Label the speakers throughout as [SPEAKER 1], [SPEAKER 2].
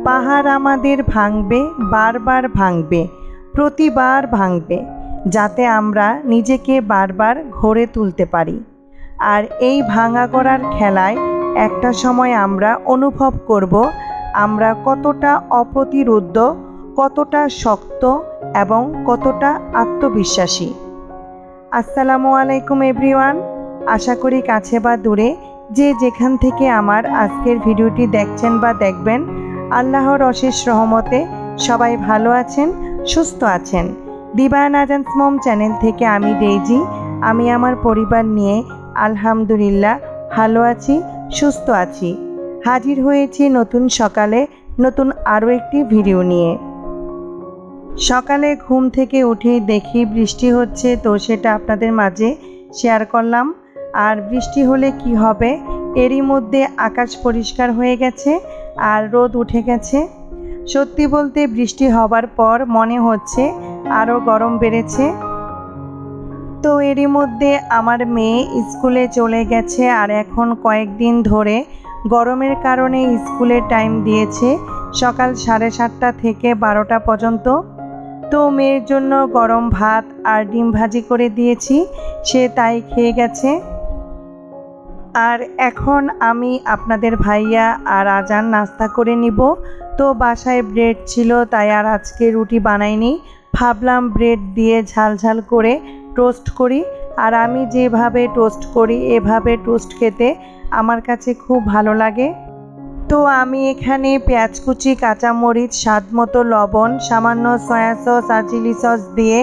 [SPEAKER 1] পাহাড় আমাদের ভাঙবে, বারবার ভাঙবে, প্রতিবার ভাঙবে, যাতে আমরা নিজেকে বারবার গড়ে তুলতে পারি। আর এই ভাঙা গড়ার খেলায় একটা সময় আমরা অনুভব করব আমরা কতটা অপ্রতিরোধ্য, কতটা শক্ত এবং কতটা আত্মবিশ্বাসী। আসসালামু আলাইকুম এভরিওয়ান। আশা করি কাছে বা দূরে যে যেখান থেকে আমার আজকের ভিডিওটি দেখছেন বা দেখবেন, আল্লাহর অশেষ রহমতে সবাই ভালো আছেন, সুস্থ আছেন। দিবা নাজান্স মম চ্যানেল থেকে আমি ডেইজি, আমি আমার পরিবার নিয়ে আলহামদুলিল্লাহ ভালো আছি, সুস্থ আছি। হাজির হয়েছি নতুন সকালে নতুন আরও একটি ভিডিও নিয়ে। সকালে ঘুম থেকে উঠেই দেখি বৃষ্টি হচ্ছে, তো সেটা আপনাদের মাঝে শেয়ার করলাম। আর বৃষ্টি হলে কি হবে, এরই মধ্যে আকাশ পরিষ্কার হয়ে গেছে আর রোদ উঠে গেছে। সত্যি বলতে বৃষ্টি হবার পর মনে হচ্ছে আরও গরম বেড়েছে। তো এরই মধ্যে আমার মেয়ে স্কুলে চলে গেছে আর এখন কয়েকদিন ধরে গরমের কারণে স্কুলের টাইম দিয়েছে সকাল 7:30 থেকে 12টা পর্যন্ত। তো মেয়ের জন্য গরম ভাত আর ডিম ভাজি করে দিয়েছি, সে তাই খেয়ে গেছে। আর এখন আমি আপনাদের ভাইয়া আর আজান নাস্তা করে নিব। তো বাসায় ব্রেড ছিল, তাই আর আজকে রুটি বানাইনি, ভাবলাম ব্রেড দিয়ে ঝাল ঝাল করে টোস্ট করি। আর আমি যেভাবে টোস্ট করি এভাবে টোস্ট খেতে আমার কাছে খুব ভালো লাগে। তো আমি এখানে পেঁয়াজ কুচি, কাঁচামরিচ, স্বাদ মতো লবণ, সামান্য সয়া সস আর চিলি সস দিয়ে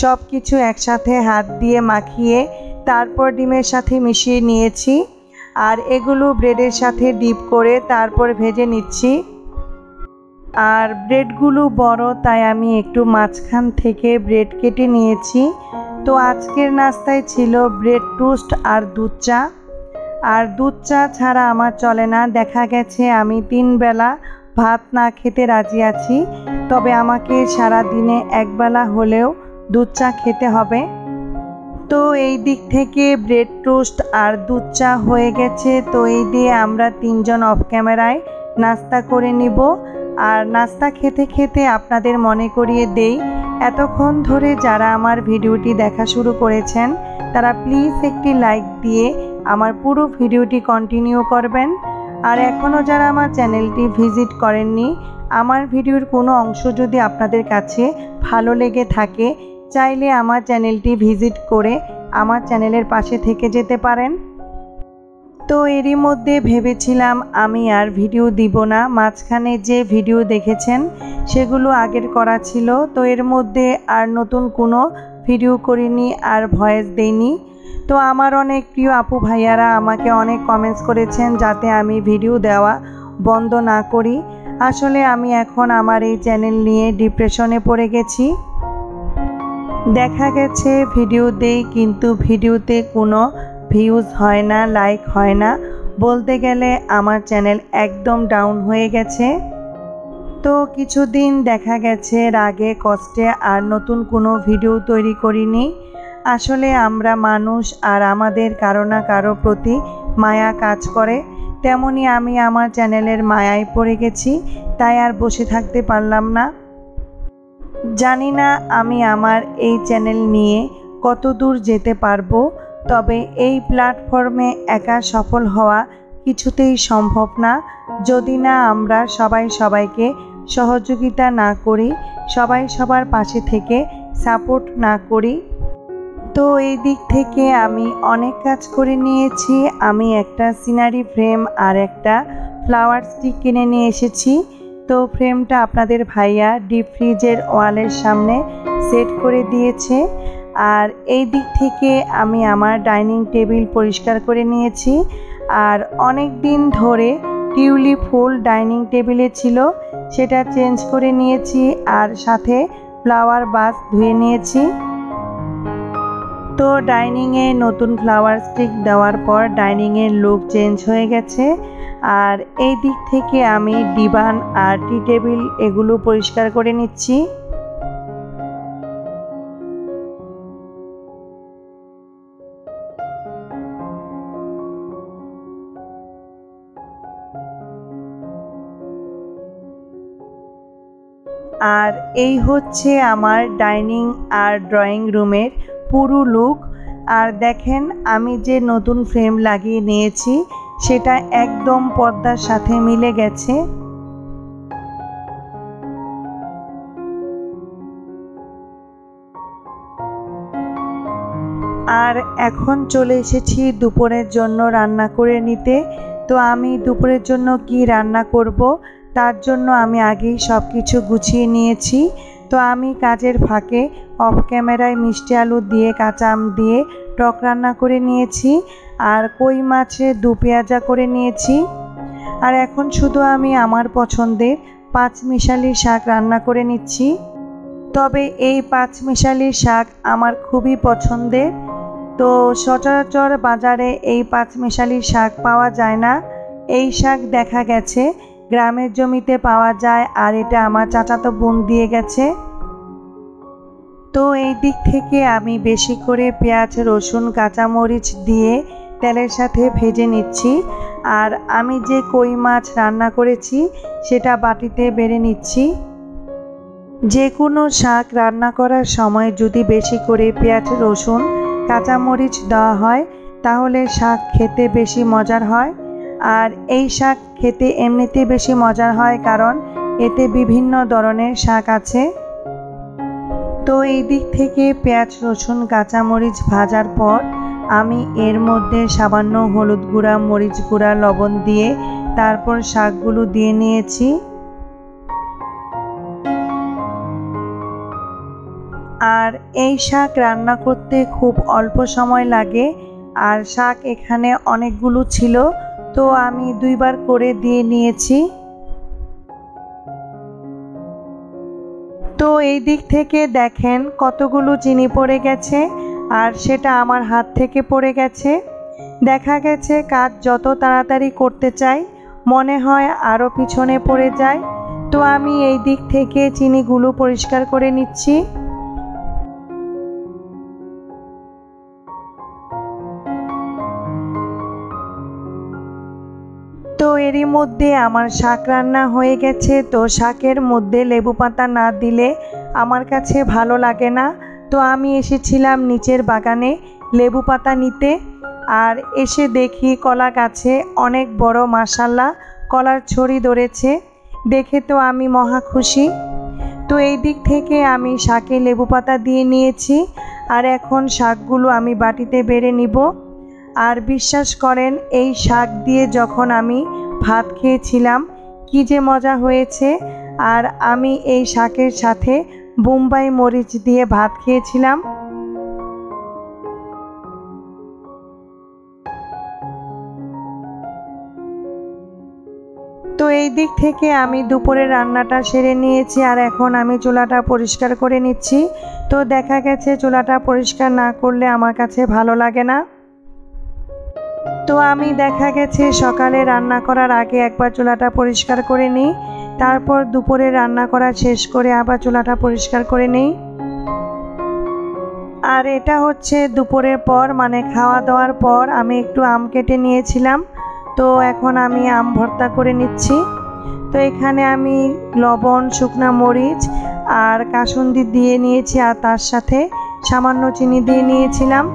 [SPEAKER 1] সব কিছু একসাথে হাত দিয়ে মাখিয়ে তারপর ডিমের সাথে মিশিয়ে নিয়েছি। আর এগুলো ব্রেডের সাথে ডিপ করে তারপর ভেজে নিচ্ছি। আর ব্রেডগুলো বড়, তাই আমি একটু মাঝখান থেকে ব্রেড কেটে নিয়েছি। তো আজকের নাস্তায় ছিল ব্রেড টোস্ট আর দুধ চা। আর দুধ চা ছাড়া আমার চলে না। দেখা গেছে আমি 3 বেলা ভাত না খেতে রাজি আছি, তবে আমাকে সারা দিনে একবেলা হলেও দুধ চা খেতে হবে। তো এই দিক থেকে ব্রেড টোস্ট আর দুধ চা হয়ে গেছে। তো এই দিয়ে আমরা 3 জন অফ ক্যামেরায় নাস্তা করে নিব। আর নাস্তা খেতে খেতে আপনাদের মনে করিয়ে দেই, এতক্ষণ ধরে যারা আমার ভিডিওটি দেখা শুরু করেছেন তারা প্লিজ একটি লাইক দিয়ে আমার পুরো ভিডিওটি কন্টিনিউ করবেন। আর এখনও যারা আমার চ্যানেলটি ভিজিট করেননি, আমার ভিডিওর কোনো অংশ যদি আপনাদের কাছে ভালো লেগে থাকে, চাইলে আমার চ্যানেলটি ভিজিট করে আমার চ্যানেলের পাশে থেকে যেতে পারেন। তো এরই মধ্যে ভেবেছিলাম আমি আর ভিডিও দিব না, মাঝখানে যে ভিডিও দেখেছেন সেগুলো আগের করা ছিল। তো এর মধ্যে আর নতুন কোনো ভিডিও করিনি আর ভয়েস দেইনি। তো আমার অনেক প্রিয় আপু ভাইয়ারা আমাকে অনেক কমেন্টস করেছেন যাতে আমি ভিডিও দেওয়া বন্ধ না করি। আসলে আমি এখন আমার এই চ্যানেল নিয়ে ডিপ্রেশনে পড়ে গেছি। দেখা গেছে ভিডিও দেই কিন্তু ভিডিওতে কোনো ভিউজ হয় না, লাইক হয় না, বলতে গেলে আমার চ্যানেল একদম ডাউন হয়ে গেছে। তো কিছুদিন দেখা গেছে রাগে কষ্টে আর নতুন কোনো ভিডিও তৈরি করিনি। আসলে আমরা মানুষ আর আমাদের কারো না কারো প্রতি মায়া কাজ করে, তেমনি আমি আমার চ্যানেলের মায়ায় পড়ে গেছি, তাই আর বসে থাকতে পারলাম না। জানি না আমি আমার এই চ্যানেল নিয়ে কত দূর যেতে পারবো, তবে এই প্ল্যাটফর্মে একা সফল হওয়া কিছুতেই সম্ভব না যদি না আমরা সবাই সবাইকে সহযোগিতা না করি, সবাই সবার পাশে থেকে সাপোর্ট না করি। তো এই দিক থেকে আমি অনেক কাজ করে নিয়েছি। আমি একটা সিনারি ফ্রেম আর একটা ফ্লাওয়ার স্টিক কিনে নিয়ে এসেছি। তো ফ্রেমটা আপনাদের ভাইয়া ডিপ ফ্রিজের ওয়ালের সামনে সেট করে দিয়েছে। আর এই দিক থেকে আমি আমার ডাইনিং টেবিল পরিষ্কার করে নিয়েছি। আর অনেক দিন ধরে টিউলিপ ফুল ডাইনিং টেবিলে ছিল, সেটা চেঞ্জ করে নিয়েছি আর সাথে ফ্লাওয়ার বাস ধুয়ে নিয়েছি। তো ডাইনিংয়ে নতুন ফ্লাওয়ার স্টিক দেওয়ার পর ডাইনিংয়ের লুক চেঞ্জ হয়ে গেছে। আর এই দিক থেকে আমি ডিভান আর টি টেবিল এগুলো পরিষ্কার করে নিচ্ছি। আর এই হচ্ছে আমার ডাইনিং আর ড্রয়িং রুমের পুরো লুক। আর দেখেন আমি যে নতুন ফ্রেম লাগিয়ে নিয়েছি সেটা একদম পর্দার সাথে মিলে গেছে। আর এখন চলে এসেছি দুপুরের জন্য রান্না করে নিতে। তো আমি দুপুরের জন্য কি রান্না করব তার জন্য আমি আগেই সব কিছু গুছিয়ে নিয়েছি। তো আমি কাজের ফাঁকে অফ ক্যামেরায় মিষ্টি আলু দিয়ে কাঁচা আম দিয়ে টক রান্না করে নিয়েছি, আর কই মাছের দু পেঁয়াজা করে নিয়েছি। আর এখন শুধু আমি আমার পছন্দের পাঁচমিশালি শাক রান্না করে নিচ্ছি। তবে এই পাঁচমিশালি শাক আমার খুবই পছন্দের। তো সচরাচর বাজারে এই পাঁচমিশালি শাক পাওয়া যায় না। এই শাক দেখা গেছে গ্রামের জমিতে পাওয়া যায়, আর এটা আমার চাচাতো বোন দিয়ে গেছে। তো এই দিক থেকে আমি বেশি করে পেঁয়াজ রসুন কাঁচামরিচ দিয়ে তেলের সাথে ভেজে নিচ্ছি। আর আমি যে কই মাছ রান্না করেছি সেটা বাটিতে বেড়ে নিচ্ছি। যে কোনো শাক রান্না করার সময় যদি বেশি করে পেঁয়াজ রসুন কাঁচামরিচ দেওয়া হয় তাহলে শাক খেতে বেশি মজার হয়। আর এই শাক খেতে এমনিতে বেশি মজার হয় কারণ এতে বিভিন্ন ধরনের শাক আছে। তো এই দিক থেকে পেঁয়াজ রসুন কাঁচামরিচ ভাজার পর আমি এর মধ্যে সামান্য হলুদ গুঁড়া মরিচ গুঁড়া লবণ দিয়ে তারপর শাকগুলো দিয়ে নিয়েছি। আর এই শাক রান্না করতে খুব অল্প সময় লাগে, আর শাক এখানে অনেকগুলো ছিল তো আমি দুইবার করে দিয়ে নিয়েছি। তো এই দিক থেকে দেখেন কতগুলো চিনি পড়ে গেছে, আর সেটা আমার হাত থেকে পড়ে গেছে। দেখা গেছে কাজ যত তাড়াতাড়ি করতে চাই মনে হয় আরও পিছনে পড়ে যায়। তো আমি এই দিক থেকে চিনিগুলো পরিষ্কার করে নিচ্ছি। তো এরই মধ্যে আমার শাক রান্না হয়ে গেছে। তো শাকের মধ্যে লেবু পাতা না দিলে আমার কাছে ভালো লাগে না। তো আমি এসেছিলাম নিচের বাগানে লেবু পাতা নিতে, আর এসে দেখি কলা গাছে অনেক বড় মাশাআল্লাহ কলার ছড়ি ধরেছে। দেখে তো আমি মহা খুশি। তো এই দিক থেকে আমি শাকে লেবু পাতা দিয়ে নিয়েছি, আর এখন শাকগুলো আমি বাটিতে বেড়ে নিব। আর বিশ্বাস করেন এই শাক দিয়ে যখন আমি ভাত খেয়েছিলাম কি যে মজা হয়েছে। আর আমি এই শাকের সাথে বোম্বাই মরিচ দিয়ে ভাত খেয়েছিলাম। তো এই দিক থেকে আমি দুপুরে রান্নাটা সেরে নিয়েছি, আর এখন আমি চুলাটা পরিষ্কার করে নিচ্ছি। তো দেখা গেছে চুলাটা পরিষ্কার না করলে আমার কাছে ভালো লাগে না। তো আমি দেখা গেছে সকালে রান্না করার আগে একবার চুলাটা পরিষ্কার করে নিই, তারপর দুপুরে রান্না করা শেষ করে আবার চুলাটা পরিষ্কার করে নিই। আর এটা হচ্ছে দুপুরের পর, মানে খাওয়া দাওয়ার পর আমি একটু আম কেটে নিয়েছিলাম। তো এখন আমি আম ভর্তা করে নিচ্ছি। তো এখানে আমি লবণ শুকনা মরিচ আর কাসুন্দি দিয়ে নিয়েছি, আর তার সাথে সামান্য চিনি দিয়ে নিয়েছিলাম।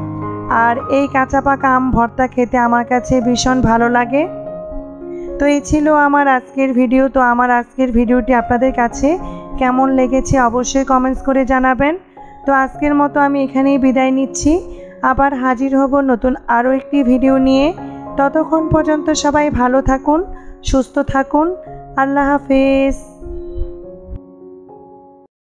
[SPEAKER 1] আর এই কাঁচা পাকা আম ভর্তা খেতে আমার কাছে ভীষণ ভালো লাগে। তো এই ছিল আমার আজকের ভিডিও। তো আমার আজকের ভিডিওটি আপনাদের কাছে কেমন লেগেছে অবশ্যই কমেন্টস করে জানাবেন। তো আজকের মতো আমি এখানেই বিদায় নিচ্ছি। আবার হাজির হব নতুন আরও একটি ভিডিও নিয়ে। ততক্ষণ পর্যন্ত সবাই ভালো থাকুন, সুস্থ থাকুন। আল্লাহ হাফেজ।